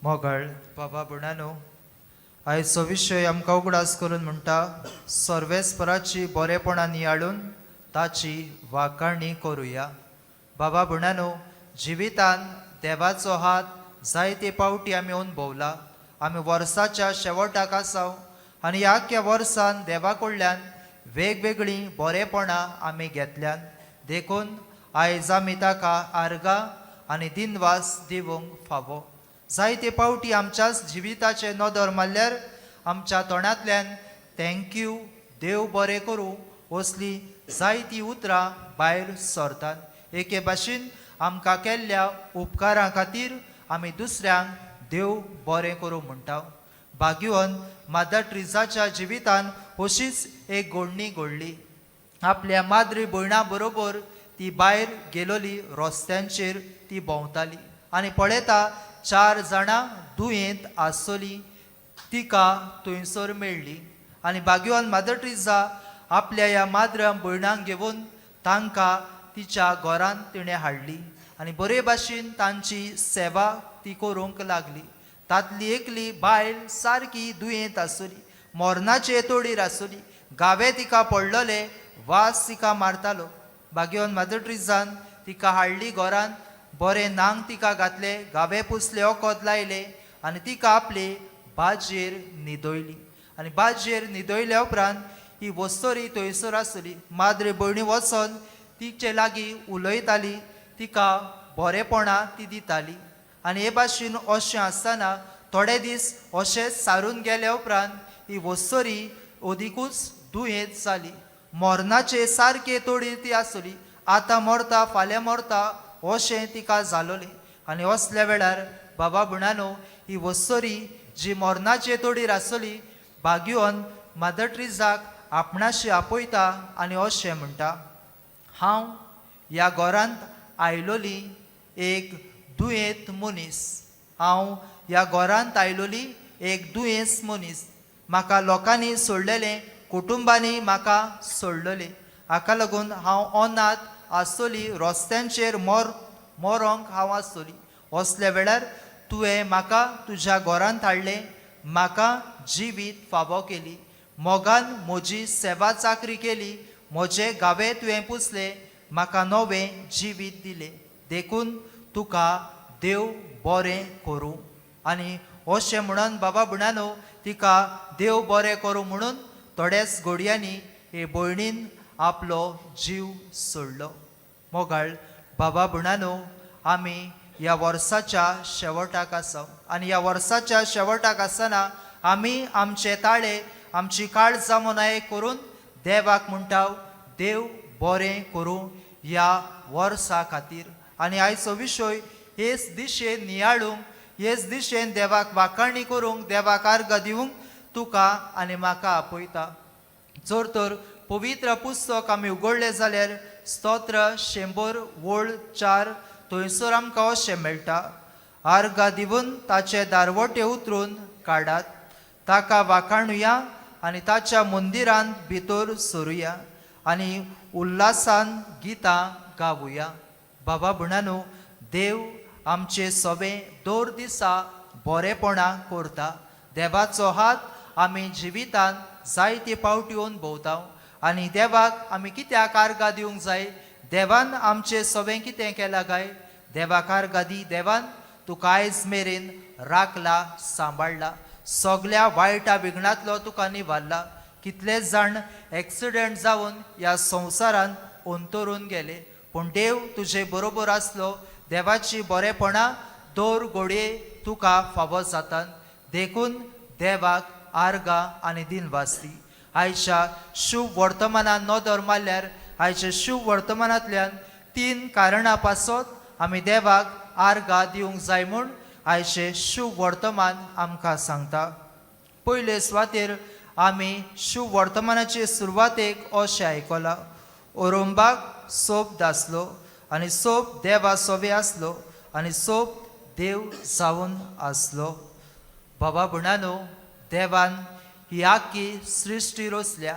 मोगळ बाबा बुणानो आयचो विशय आमकां उगडास करून म्हणटा सर्वेस्पराची बरेपणां नियाळून ताची वाखाणणी करुया। बाबा बुणानो जिवितान देवाचो हात जायते पावटी आमी अनुभवला। आमी वर्साच्या शेवटाक आसाव आनी ह्या आख्या वर्सान देवा कडल्यान वेगवेगळीं बरेपणां आमी घेतल्यान देखून आयज आमी ताका आर्गां आनी दिनवास दिवंक फावो। जायते पावटी आमच्याच जिविताचे नदर मारल्यार आमच्या तोंडांतल्यान थँक्यू देव बरें करूं असली जायतीं उतरां भायर सरतात। एके भाशेन आमकां केल्ल्या उपकारां खातीर आमी दुसऱ्यांक देव बरें करूं म्हणटा। भाग्यवन मादर ट्रिजाच्या जिवितान अशीच एक घडणी घडली। आपल्या माद्री भयणा बरोबर ती भायर गेलोली, रस्त्यांचेर ती भोंवताली आनी पळयता 4 जाणां दुयेंत आसली तिका थंयसर मेळ्ळी आनी भाग्यवान मादर ट्रिजा आपल्या ह्या माद्र भयणांक घेवन तांकां तिच्या घरांत तिणें हाडली आनी बरे भाशेन तांची सेवा ती करूंक लागली। तातली एकली बायल सारकी दुयेंत आसली, मरणाचे येतोडीर आसली, गावे तिका पडलोले, वास तिका मारतालो। भाग्यवान मादर ट्रिजान तिका हाडली घरांत, बरें नांग तिका घातले, गावे पुसले, वखद लायले आनी तिका आपले बाजयेर न्हिदयली आनी बाजयेर न्हिदयल्या उपरांत ही वस्तोरी थंयसर आसली। माद्रे भयणी वचोन तिचे लागीं उलयताली, तिका बरेपणां ती दिताली आनी हे भाशेन अशें आसतना थोडे दीस अशेंच सारून गेल्या उपरांत ही वस्तोरी अदिकूच दुयेंत जाली। मरणाचे सारके तोडीर ती आसली, आतां मरता फाल्यां मरता अशें तिका जालोलें आनी असल्या वेळार बाबा बुणानो ही वस्तोरी जी मरणाचे तोडीर आसली भाग्यवन मादर ट्रिजाक आपणाशी आपयता आनी अशें म्हणटा, हांव ह्या घरांत आयलोली एक दुयेंत मनीस, हांव ह्या घरांत आयलोली एक दुयेंस मनीस, म्हाका लोकांनी सोडलेलें, कुटुंबांनी म्हाका सोडलेलें, हाका लागून हांव अनाथ आसतली, रस्त्यांचेर मरोंक हांव आसतली। असल्या वेळार तुवें म्हाका तुज्या घरांत हाडलें, म्हाका जिवीत फावो केली, मोगान म्हजी सेवा चाकरी केली, म्हजे गावे तुवें पुसले, म्हाका नवें जिवीत दिलें, देखून तुका देव बरें करूं। आनी अशें म्हणून बाबा बुणानो तिका देव बरें करूं म्हणून थोड्याच घडयांनी हे भयणीन आपलो जीव सोडलो। मोगाळ बाबा बुणानो आमी ह्या वर्साच्या शेवटाक आसा आनी ह्या वर्साच्या शेवटाक आसतना आमी आमचे ताळे आमची काळजां मनाय करून देवाक म्हणटा देव बरें करूं ह्या वर्सा खातीर। आनी आयचो विशय हेच दिशेन नियाळूंक, हेच दिशेन देवाक वाखाणणी करूंक, देवाक आर्गां दिवंक तुका आनी म्हाका आपयता। जर तर पवित्र पुस्तक आमी उगडलें जाल्यार स्तोत्र 100:4 थंयसर आमकां अशें मेळटा, आर्गां दिवन ताचे दारवटे उतरून काडात, ताका वाखाणुया आनी ताच्या मंदिरांत भितर सरुया आनी उल्हासान गितां गावुया। बाबा बुणानो देव आमचे सवें दर दिसा बरेपणां करता। देवाचो हात आमी जिवितान जायते पावटी अनुभवता आनी देवाक आमी कित्याक आर्गां दिवंक जाय? देवान आमचें सवें कितें केलां काय? देवाक आर्गां दी, देवान तुका आयज मेरेन राखला, सांबाळला, सगळ्या वायटा विघ्नांतलो तुका निवारला। कितलेच जाण एक्सिडेंट जावन ह्या संवसारान अंतरून गेले, पूण देव तुजे बरोबर आसलो। देवाची बरेपणां दर घडये तुका फावो जातात, देखून देवाक आर्गां आनी दिनवास दी। आयच्या शुभ वर्तमानान नदर मारल्यार आयच्या शुभ वर्तमानांतल्यान 3 कारणां पासत आमी देवाक आर्गां दिवंक जाय म्हूण आयचे शुभ वर्तमान आमकां सांगता। पयले सुवातेर आमी शुभ वर्तमानाचे सुरवातेक अशें आयकलां, ओरोंबाक सोप दासलो आनी सोप देवा सोबे आसलो आनी सोप देव जावन आसलो। बाबा बुणानो देवान ही आख्खी सृश्टी रचल्या,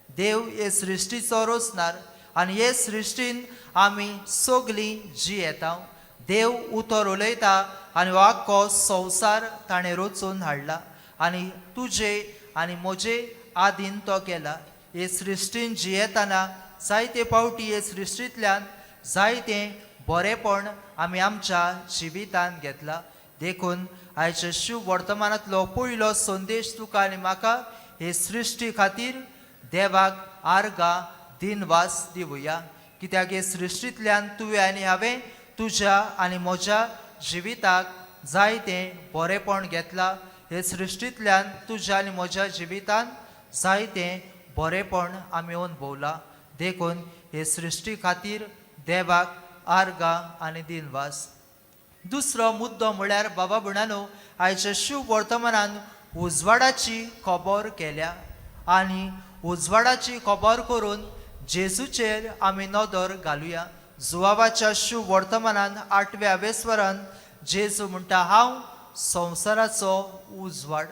देव हे सृश्टीचो रचणार आनी हे सृश्टीन आमी सगळीं जी येता। देव उतर उलयता आनी हो आख्खो संवसार ताणें रचून हाडला आनी तुजे आनी म्हजे आदीन तो केला. हे सृश्टीन जियेतना जायते पावटी हे सृश्टींतल्यान जायतें बरेपण आमी आमच्या जिवितान घेतला. देखून आयच्या शुभ वर्तमानांतलो पयलो संदेश तुका आनी म्हाका हे सृश्टी खातीर देवाक आर्गां दिनवास दिवया. कित्याक हे सृश्टींतल्यान तुवें आनी हांवें तुज्या आनी म्हज्या जिविताक जायतें बरेपण घेतलां. हे सृश्टींतल्यान तुज्या आनी म्हज्या जिवितान जायतें बरेपण आमी अनुभवलां. देखून हे सृश्टी खातीर देवाक आर्गां आनी दिनवास. दुसरो मुद्दो म्हळ्यार बाबा भयणानो, आयच्या शुभ वर्तमानान उजवाडाची खबर केल्या आनी उजवाडाची खबर करून जेजूचेर आमी नदर घालुया. जुवावाच्या शुभ वर्तमानान 8व्या वेस्वरान जेजू म्हणटा, हांव संवसाराचो उजवाड.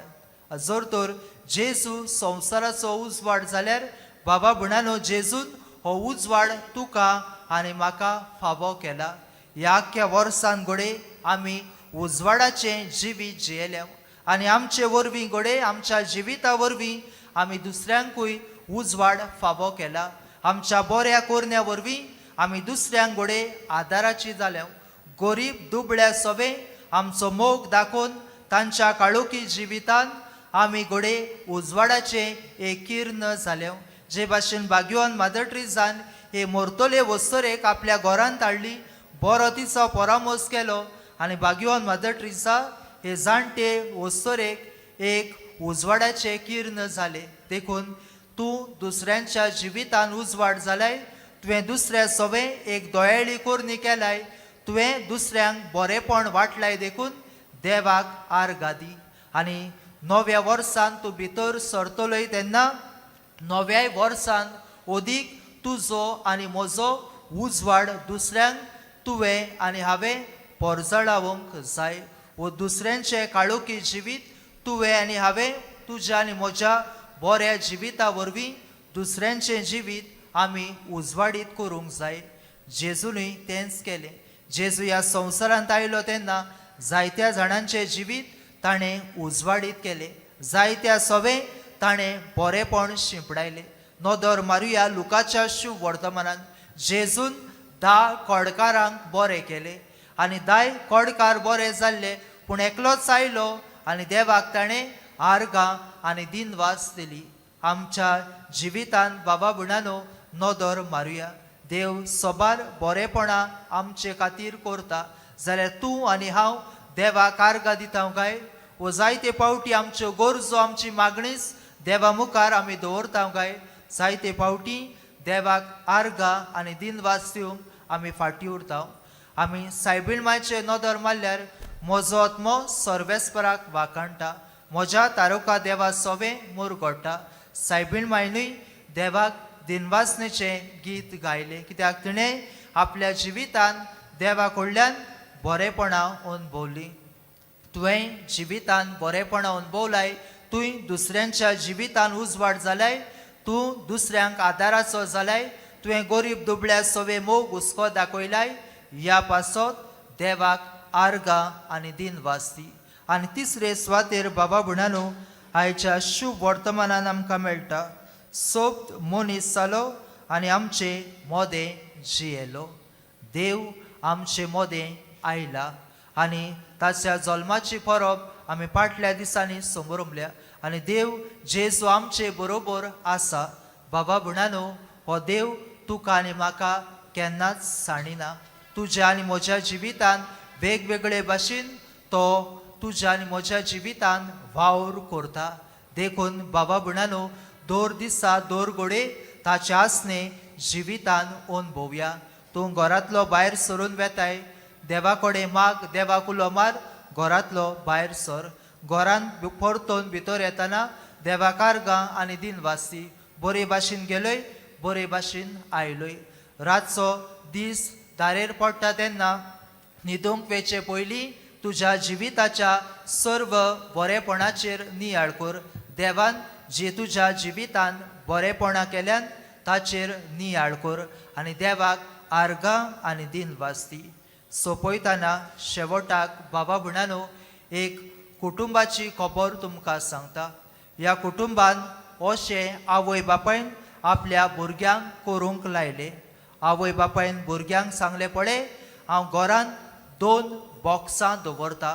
जर तर जेजू संवसाराचो उजवाड जाल्यार बाबा भयणानो, जेजून हो उजवाड तुका आनी म्हाका फावो केला. ह्या आख्ख्या वर्सान घोडे आमी उजवाडाचें जिवीत जियेल्या आनी आमचे वरवीं घोडे आमच्या जिविता वरवीं आमी दुसऱ्यांकूय उजवाड फावो केला. आमच्या बऱ्या कोरण्या वरवीं आमी दुसऱ्यांक घोडे आदाराची जाल्या. गरीब दुबळ्या सवे आमचो मोग दाखोवन तांच्या काळोखी जिवितान आमी घोडे उजवाडाचे एक किर्ण जाल्या. जे भाशेन भाग्यवान मदर ट्रेसान हे मोरतोले वस्तरेक आपल्या घरांत हाडली, बरो तिचो परामोस केलो आनी भाग्यवान मदर ट्रेसा हे जाणटे वस्तरेक एक उजवाडाचे किर्ण जाले. देखून तूं दुसऱ्यांच्या जिवितान उजवाड जालाय. तुवें दुसऱ्या सवे एक दोळ्याळी कोरणी केलाय. तुवें दुसऱ्यांक बरेपण वाटलाय. देखून देवाक आर्गां दी. आनी नव्या वर्सान तूं भितर सरतलोय तेन्ना नव्या वर्सान ओदीक तुजो आनी म्हजो उजवाड दुसऱ्यांक तुवें आनी हांवें परजळावंक जाय. वो दुसऱ्यांचें काळोखी जिवीत तुवें आनी हांवें तुज्या आनी म्हज्या बऱ्या जिविता वरवीं दुसऱ्यांचें जिवीत आमी उजवाडीत करूंक जाय. जेजूनय तेंच केलें. जेजू ह्या संवसारांत आयलो तेन्ना जायत्या जाणांचें जिवीत ताणें उजवाडीत केलें. जायत्या सवे ताणें बरेपण शिंपडायलें. नदर मारुया लुकाच्या शुभ वर्तमानान जेजून 10 कोडकारांक बरें केलें आनी 10 कोडकार बरे जाल्ले, पूण एकलोच आयलो आनी देवाक ताणें आर्गां आनी दिनवास दिली. आमच्या जिवितान बाबा भयणानो नदर मारुया. देव सोबार बरेपणां आमचे खातीर करता जाल्यार तूं आनी हांव देवाक आर्गां दिता काय? वो जायते पावटी आमच्यो गरजो आमची मागणीच देवा मुखार आमी दवरता काय? जायते पावटी देवाक आर्गां आनी दिनवास दिवंक आमी फाटीं उरता. आमी सायबीण नदर मारल्यार म्हजो आत्मो सर्वेस्पराक वाखाणटा, म्हज्या तारका देवा सवे मुरगोडटा. सायबीण मायनूय देवाक दिनवासनेचें गीत गायलें, कित्याक तिणें आपल्या जिवितान देवा कडल्यान बरेपणां अनुभवलीं. तुवें जिवितान बरेपणां अनुभवलाय. तुवें दुसऱ्यांच्या जिवितान उजवाड जालाय. तूं दुसऱ्यांक आदाराचो जालाय. तुवें गरीब दुबळ्या सवे मोग हुस्को दाखयलाय. ह्या पासत देवाक आर्गां आनी दिनवास दी. आनी तिसरे सुवातेर बाबा भयणानो आयच्या शुभ वर्तमानान आमकां मेळटा, सोब मनीस जालो आनी आमचें मोदें जियेलो. देव आमचें मोदें आयला आनी ताच्या जल्माची परब आमी फाटल्या दिसांनी समोरल्या आनी देव जेजू आमचे बरोबर आसा. बाबा भयणानो, हो देव तुका आनी म्हाका केन्नाच साणिना. तुज्या आनी म्हज्या जिवितान वेगवेगळे भाशेन तो तुज्या आनी म्हज्या जिवितान वावर करता. देखून बाबा भयणानो, दर दिसा दर घोडे ताचे आसने जिवितान अनुभवया. तूं घरांतलो भायर सरून वेताय, देवा कडेन माग, देवाक उलो मार, घरांतलो भायर सर. घरांत परतून भितर येतना देवाक आर्गां आनी दिनवास दी. बरे भाशेन गेलोय, बरे भाशेन आयलोय. रातचो दीस दारेर पडटा तेन्ना न्हिदूंक वेचे पयलीं तुज्या जिविताच्या सर्व बरेपणाचेर नियाळ कर. देवान जे तुज्या जिवितान बरेपणां केल्यान ताचेर नियाळ कर आनी देवाक आर्गां आनी दिनवास दी. सोंपयतना शेवटाक बाबा भयणानो एक कुटुंबाची खबर तुमकां सांगता. ह्या कुटुंबान अशें आवय बापायन आपल्या भुरग्यांक करूंक लायले. आवय बापायन भुरग्यांक सांगले पळय हांव घरान 2 बॉक्सां दवरता.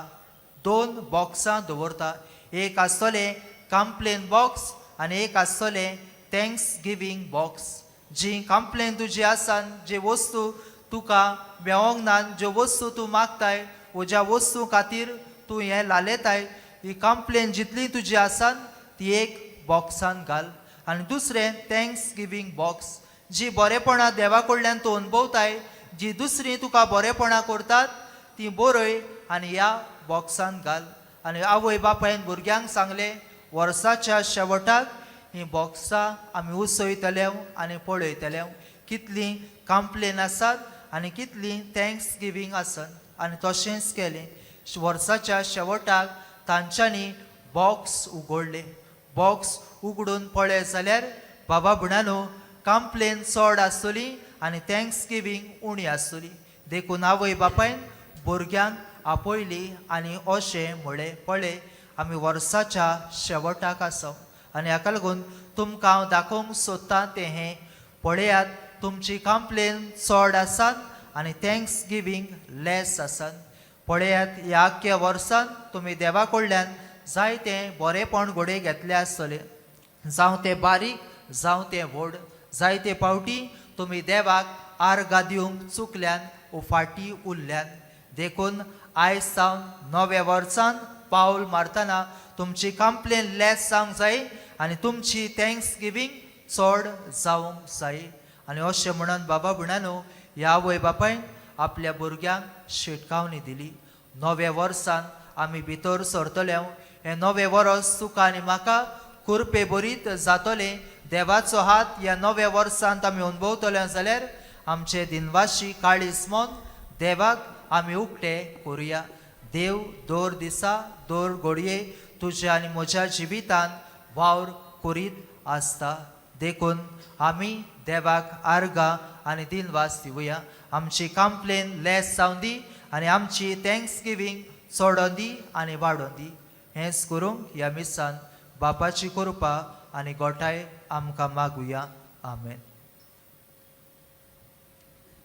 2 बॉक्सां दवरता. एक आसतलें कंप्लेन बॉक्स आनी एक आसतलें थँक्स गिवींग बॉक्स. जी कंप्लेन तुजी आसान जे वस्तू तुका मेळोंक ना, ज्यो वस्तू तूं मागताय वो ज्या वस्तू खातीर तूं हें लालयताय ही कंप्लेन जितली तुजी आसान ती एक बॉक्सान घाल. आनी दुसरें थँक्स गिवींग बॉक्स. जी बरेपणां देवा कडल्यान तूं अनुभवताय, जी दुसरीं तुका बरेपणां करतात ती बरय आनी ह्या बॉक्सान घाल. आनी आवय बापायन भुरग्यांक सांगले वर्साच्या शेवटाक ही बॉक्सां आमी उसयतले आनी पळयतले कितलीं कंप्लेन आसात आनी कितलीं थँक्स गिवींग आसात. आनी तशेंच केलें. वर्साच्या शेवटाक तांच्यांनी बॉक्स उगडले. बॉक्स उगडून पळय जाल्यार बाबा भयणानो कंप्लेन चड आसतली आनी थँक्स गिवींग उणी आसतली. देखून आवय बापायन भुरग्यांक आपयली आनी अशें म्हळें पळय आमी वर्साच्या शेवटाक आसा आनी हाका लागून तुमकां हांव दाखोवंक सोदतां तें हें पळयात तुमची कंप्लेन चड आसात आनी थँक्स गिवींग लेस आसात. पळयात ह्या आख्या वर्सान तुमी देवा कडल्यान जायतें बरेपण घोडे घेतले आसतले, जावं तें बारीक जावं तें व्हड. जायते फावटी तुमी देवाक आर्गां दिवंक चुकल्यान वो फाटीं उरल्यान. देखून आयज सावन नव्या वर्सान पावल मारतना तुमची कंप्लेन लेस जावंक जाय आनी तुमची थँक्स गिवींग चड जावंक जाय. आनी अशें म्हणून बाबा भयणानो ह्या आवय बापायन आपल्या भुरग्यांक शिटकावणी दिली. नव्या वर्सान आमी भितर सरतले. हें नवें वर्स तुका आनी म्हाका कुरपे बरीत जातलें. देवाचो हात ह्या नव्या वर्सांत आमी अनुभवतले जाल्यार आमचे दिनवाशी काळीज मन देवाक आमी उक्तें करुया. देव दर दिसा दर घडये तुज्या आनी म्हज्या जिवितान वावर करीत आसता. देखून आमी देवाक आर्गां आनी दिनवास दिवया. आमची कंप्लेन लेस जावन दी आनी आमची थँक्स गिवींग चडोवन दी आनी वाडोवन दी. हेंच करूंक ह्या मिसान बापाची कृपा आनी गोठाय आमकां मागुया. आमेन.